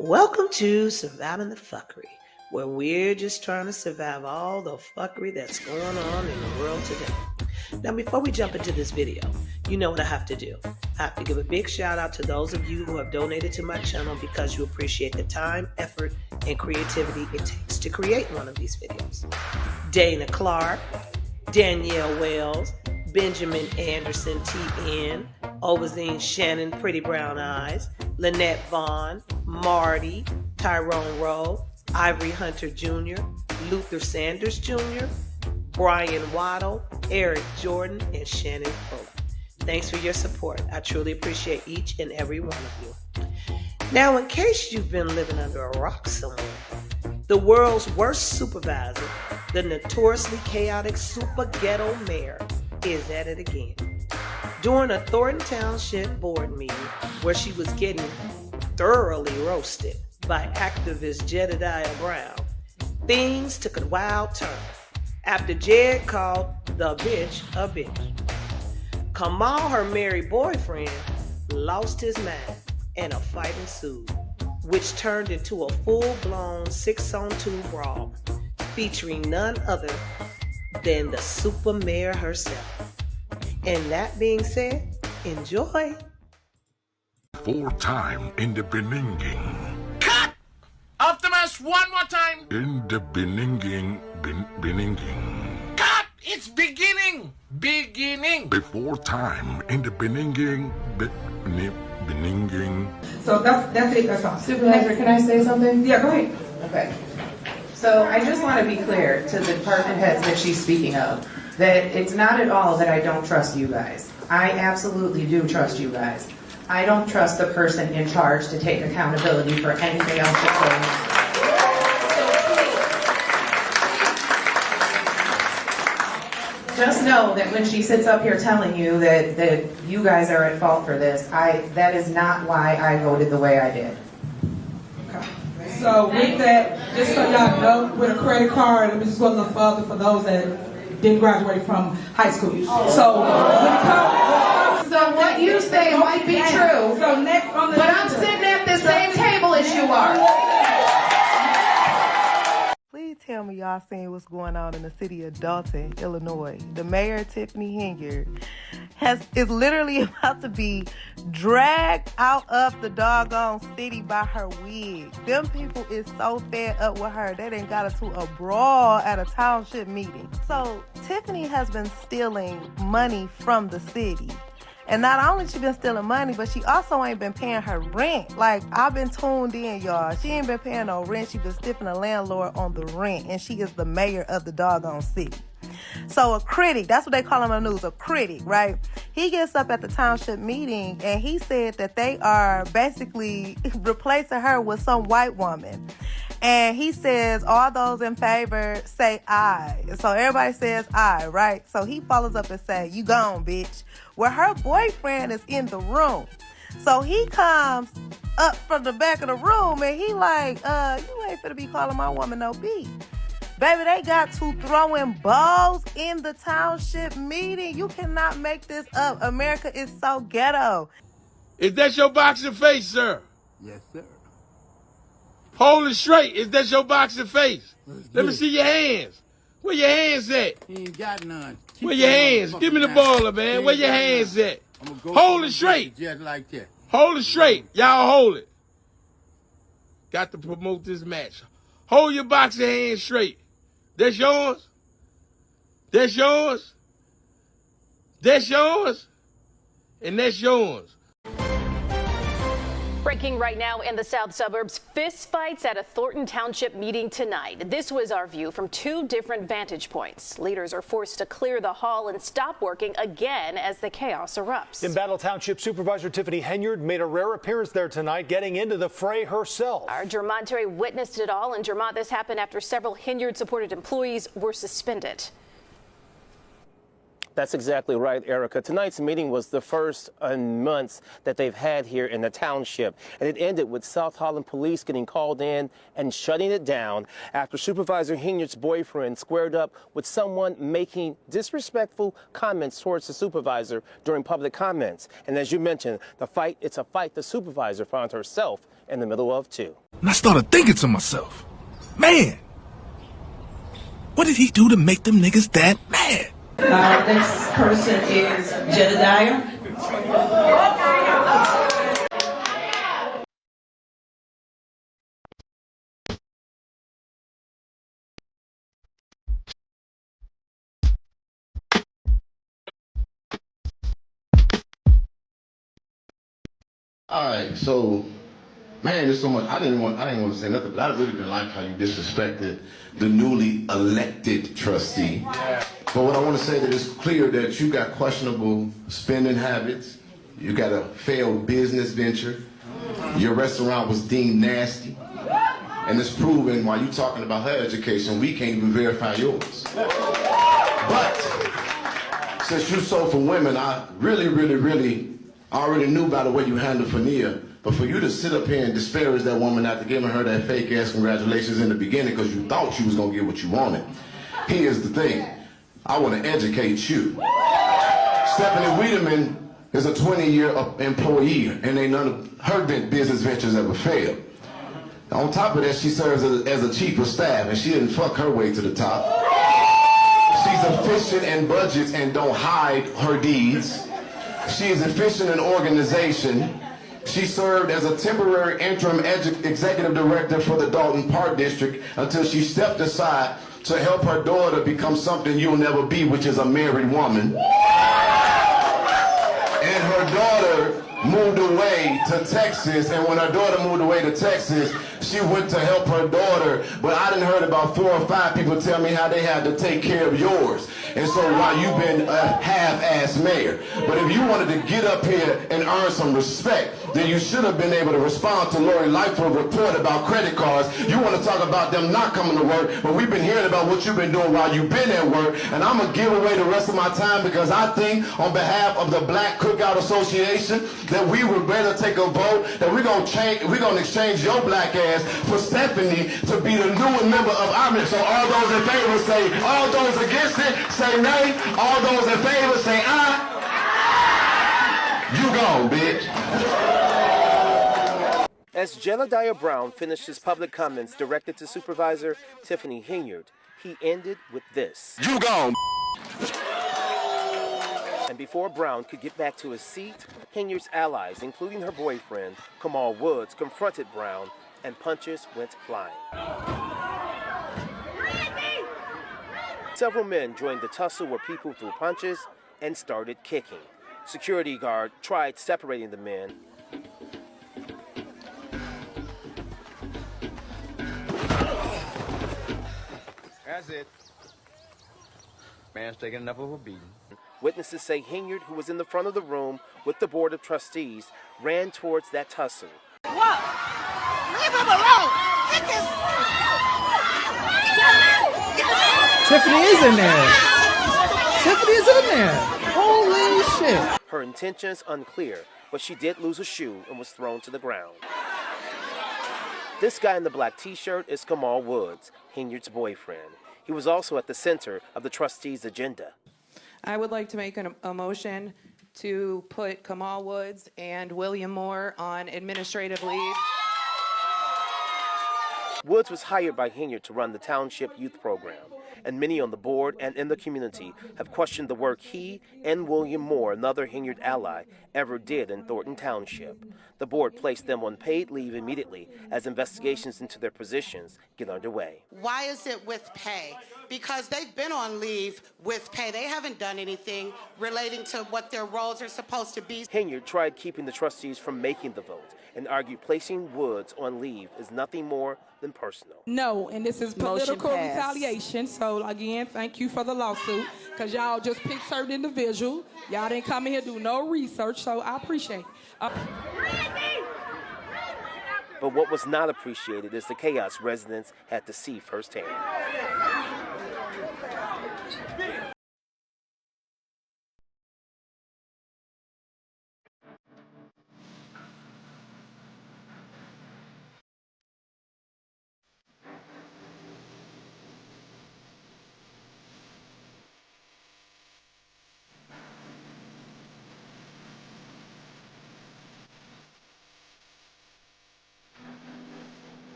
Welcome to Surviving the Phuckery, where we're just trying to survive all the fuckery that's going on in the world today. Now, before we jump into this video, you know what I have to do. I have to give a big shout out to those of you who have donated to my channel because you appreciate the time, effort, and creativity it takes to create one of these videos. Dana Clark, Danielle Wells, Benjamin Anderson TN, Ovazine Shannon Pretty Brown Eyes, Lynette Vaughn, Marty, Tyrone Rowe, Ivory Hunter Jr., Luther Sanders Jr., Brian Waddle, Eric Jordan, and Shannon Fuller. Thanks for your support. I truly appreciate each and every one of you. Now, in case you've been living under a rock somewhere, the world's worst supervisor, the notoriously chaotic super ghetto mayor, is at it again. During a Thornton Township board meeting where she was getting thoroughly roasted by activist Jedidiah Brown, things took a wild turn after Jed called the bitch a bitch. Kamal, her married boyfriend, lost his mind and a fight ensued, which turned into a full-blown 6-on-2 brawl featuring none other than the super mayor herself. And that being said, enjoy. Four-time in the Beninging. Cut! Optimus, one more time. In the Beninging. Cut! It's beginning. Beginning. Before time in the Beninging. Beninging. So that's it, that's all. Supervisor, can I say something? Yeah, go ahead. Okay. So I just want to be clear to the department heads that she's speaking of, that it's not at all that I don't trust you guys. I absolutely do trust you guys. I don't trust the person in charge to take accountability for anything else that's going on. Just know that when she sits up here telling you that you guys are at fault for this, that is not why I voted the way I did. So with that, just so y'all know, with a credit card, let me just go a little further for those that didn't graduate from high school. So what you say might be true, so next on the but I'm sitting at the same table as you are. Please tell me y'all seen what's going on in the city of Dalton, Illinois. The mayor, Tiffany Henyard, is literally about to be dragged out of the doggone city by her wig. Them people is so fed up with her, they done got into a brawl at a township meeting. So Tiffany has been stealing money from the city. And not only she been stealing money, but she also ain't been paying her rent. Like, I've been tuned in, y'all. She ain't been paying no rent. She been stiffing the landlord on the rent. And she is the mayor of the doggone city. So a critic, that's what they call him in the news, a critic, right? He gets up at the township meeting and he said that they are basically replacing her with some white woman. And he says, all those in favor say aye. So everybody says aye, right? So he follows up and says, you gone, bitch. Well, her boyfriend is in the room. So he comes up from the back of the room and he like, you ain't finna be calling my woman no B. Baby, they got to throwing balls in the township meeting. You cannot make this up. America is so ghetto. Is that your boxing face, sir? Yes, sir. Hold it straight. Is that your boxing face? Let me see your hands. Where your hands at? He ain't got none. Where your hands? Give me the baller, man. Where your hands at? Hold it straight. Just like that. Hold it straight. Y'all hold it. Got to promote this match. Hold your boxing hands straight. That's yours? That's yours? That's yours? And that's yours. Breaking right now in the south suburbs, fist fights at a Thornton Township meeting tonight. This was our view from two different vantage points. Leaders are forced to clear the hall and stop working again as the chaos erupts. In Battle Township, Supervisor Tiffany Henyard made a rare appearance there tonight, getting into the fray herself. Our Jermont Terry witnessed it all. In Jermont, this happened after several Henyard-supported employees were suspended. That's exactly right, Erica. Tonight's meeting was the first in months that they've had here in the township, and it ended with South Holland police getting called in and shutting it down after Supervisor Henyard's boyfriend squared up with someone making disrespectful comments towards the supervisor during public comments. And as you mentioned, it's a fight the supervisor found herself in the middle of, too. And I started thinking to myself, man, what did he do to make them niggas that mad? Next person is Jedidiah. All right, so man, there's so much. I didn't want to say nothing, but I really didn't like how you disrespected the newly elected trustee. Yeah. But what I want to say that it's clear that you got questionable spending habits. You got a failed business venture. Your restaurant was deemed nasty, and it's proven while you talking about her education, we can't even verify yours. But since you sold for women, I really I already knew by the way you handled Fania, but for you to sit up here and disparage that woman after giving her that fake ass congratulations in the beginning because you thought you was gonna get what you wanted. Here's the thing, I wanna educate you. Stephanie Wiedemann is a 20-year employee and ain't none of her business ventures ever failed. On top of that, she serves as a chief of staff and she didn't fuck her way to the top. She's efficient in budgets and don't hide her deeds. She is efficient in organization. She served as a temporary interim executive director for the Dalton Park District until she stepped aside to help her daughter become something you'll never be, which is a married woman. And her daughter moved away to Texas, and when her daughter moved away to Texas, she went to help her daughter, but I done heard about 4 or 5 people tell me how they had to take care of yours. And so while you've been a half-ass mayor, but if you wanted to get up here and earn some respect, then you should have been able to respond to Lori Lightfoot's report about credit cards. You want to talk about them not coming to work, but we've been hearing about what you've been doing while you've been at work, and I'm going to give away the rest of my time because I think on behalf of the Black Cookout Association that we would better take a vote that we're going to exchange your black ass for Stephanie to be the new member of our ministry. So all those in favor say, all those against it say nay, all those in favor say aye. You gone, bitch. As Jedidiah Brown finished his public comments directed to Supervisor Tiffany Henyard, he ended with this. You gone. And before Brown could get back to his seat, Henyard's allies, including her boyfriend, Kamal Woods, confronted Brown, and punches went flying. Several men joined the tussle where people threw punches and started kicking. Security guard tried separating the men. That's it. Man's taking enough of a beating. Witnesses say Henyard, who was in the front of the room with the Board of Trustees, ran towards that tussle. What? Leave him alone! Tiffany is in there. Tiffany is in there. Holy shit. Her intentions unclear, but she did lose a shoe and was thrown to the ground. This guy in the black t-shirt is Kamal Woods, Henyard's boyfriend. He was also at the center of the trustees' agenda. I would like to make a motion to put Kamal Woods and William Moore on administrative leave. Woods was hired by Henyard to run the Township youth program, and many on the board and in the community have questioned the work he and William Moore, another Henyard ally, ever did in Thornton Township. The board placed them on paid leave immediately as investigations into their positions get underway. Why is it with pay? Because they've been on leave with pay. They haven't done anything relating to what their roles are supposed to be. Henyard tried keeping the trustees from making the vote and argued placing Woods on leave is nothing more than personal. No, and this is political retaliation. So again, thank you for the lawsuit, because y'all just picked certain individual. Y'all didn't come in here do no research, so I appreciate it. But what was not appreciated is the chaos residents had to see firsthand.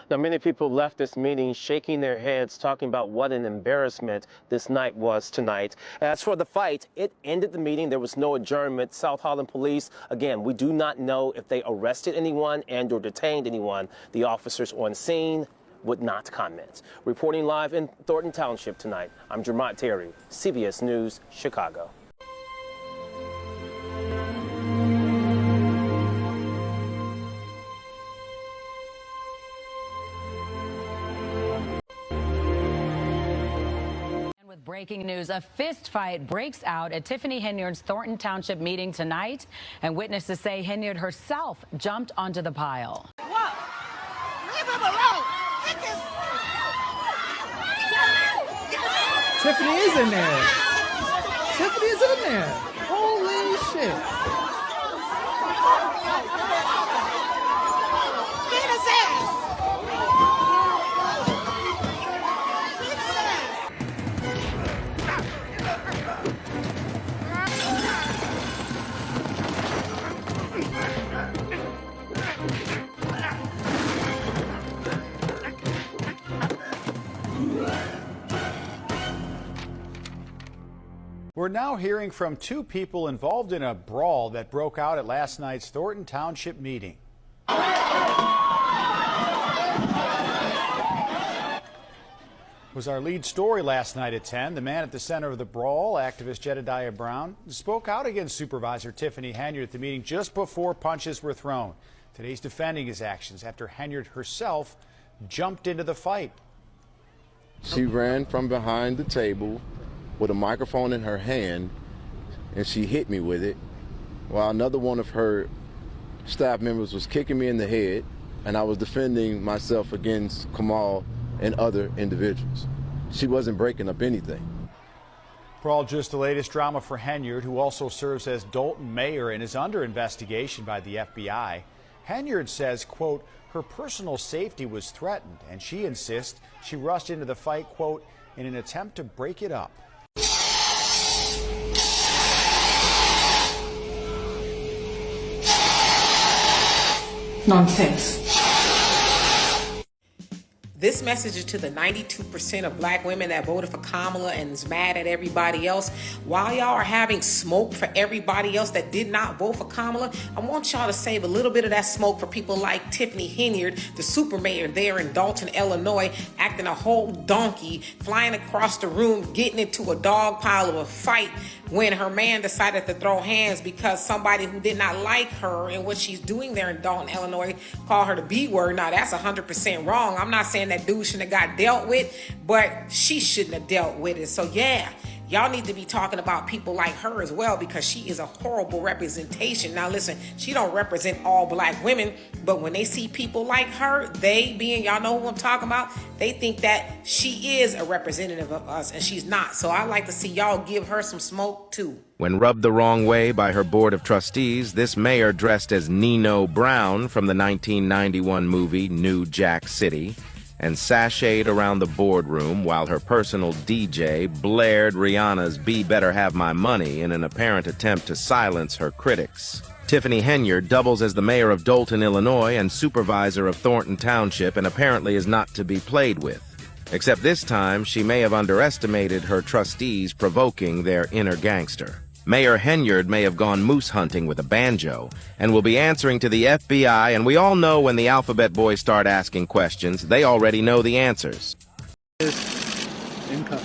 Now, many people left this meeting shaking their heads, talking about what an embarrassment this night was tonight. As for the fight, it ended the meeting. There was no adjournment. South Holland Police, again, we do not know if they arrested anyone and or detained anyone. The officers on scene would not comment. Reporting live in Thornton Township tonight, I'm Jermont Terry, CBS News, Chicago. Breaking news, a fist fight breaks out at Tiffany Henyard's Thornton Township meeting tonight, and witnesses say Henyard herself jumped onto the pile. What? Leave him alone. Tiffany is in there. Tiffany is in there. Holy shit. Beat his ass. We're now hearing from two people involved in a brawl that broke out at last night's Thornton Township meeting. Was our lead story last night at 10. The man at the center of the brawl, activist Jedidiah Brown, spoke out against Supervisor Tiffany Henyard at the meeting just before punches were thrown. Today's defending his actions after Henyard herself jumped into the fight. She ran from behind the table with a microphone in her hand, and she hit me with it, while another one of her staff members was kicking me in the head, and I was defending myself against Kamal and other individuals. She wasn't breaking up anything. Brawl just the latest drama for Henyard, who also serves as Dalton mayor and is under investigation by the FBI. Henyard says, quote, her personal safety was threatened, and she insists she rushed into the fight, quote, in an attempt to break it up. Nonsense. This message is to the 92% of black women that voted for Kamala and is mad at everybody else. While y'all are having smoke for everybody else that did not vote for Kamala, I want y'all to save a little bit of that smoke for people like Tiffany Henyard, the super mayor there in Dalton, Illinois, acting a whole donkey, flying across the room, getting into a dog pile of a fight when her man decided to throw hands because somebody who did not like her and what she's doing there in Dalton, Illinois, called her the B word. Now, that's 100% wrong. I'm not saying that dude shouldn't have got dealt with, but she shouldn't have dealt with it. So yeah, y'all need to be talking about people like her as well, because she is a horrible representation. Now listen, she don't represent all black women, but when they see people like her, they being, y'all know who I'm talking about, they think that she is a representative of us, and she's not. So I like to see y'all give her some smoke too. When rubbed the wrong way by her board of trustees, this mayor dressed as Nino Brown from the 1991 movie New Jack City and sashayed around the boardroom while her personal DJ blared Rihanna's "Be Better Have My Money" in an apparent attempt to silence her critics. Tiffany Henyard doubles as the mayor of Dalton, Illinois, and supervisor of Thornton Township, and apparently is not to be played with. Except this time, she may have underestimated her trustees, provoking their inner gangster. Mayor Henyard may have gone moose hunting with a banjo and will be answering to the FBI, and we all know when the alphabet boys start asking questions, they already know the answers. Income.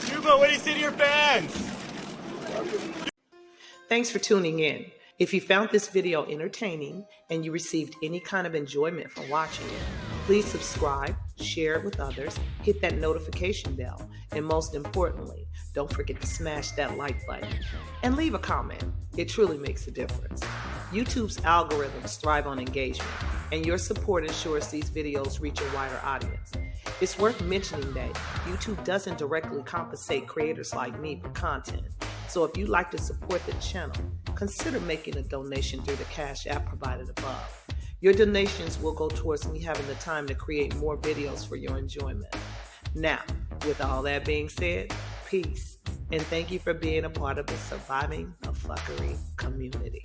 Hugo, what do you say to your fans? Thanks for tuning in. If you found this video entertaining and you received any kind of enjoyment from watching it, please subscribe, share it with others, hit that notification bell, and most importantly, don't forget to smash that like button and leave a comment. It truly makes a difference. YouTube's algorithms thrive on engagement, and your support ensures these videos reach a wider audience. It's worth mentioning that YouTube doesn't directly compensate creators like me for content. So if you'd like to support the channel, consider making a donation through the Cash App provided above. Your donations will go towards me having the time to create more videos for your enjoyment. Now, With all that being said, peace. And thank you for being a part of the Surviving the Phuckery community.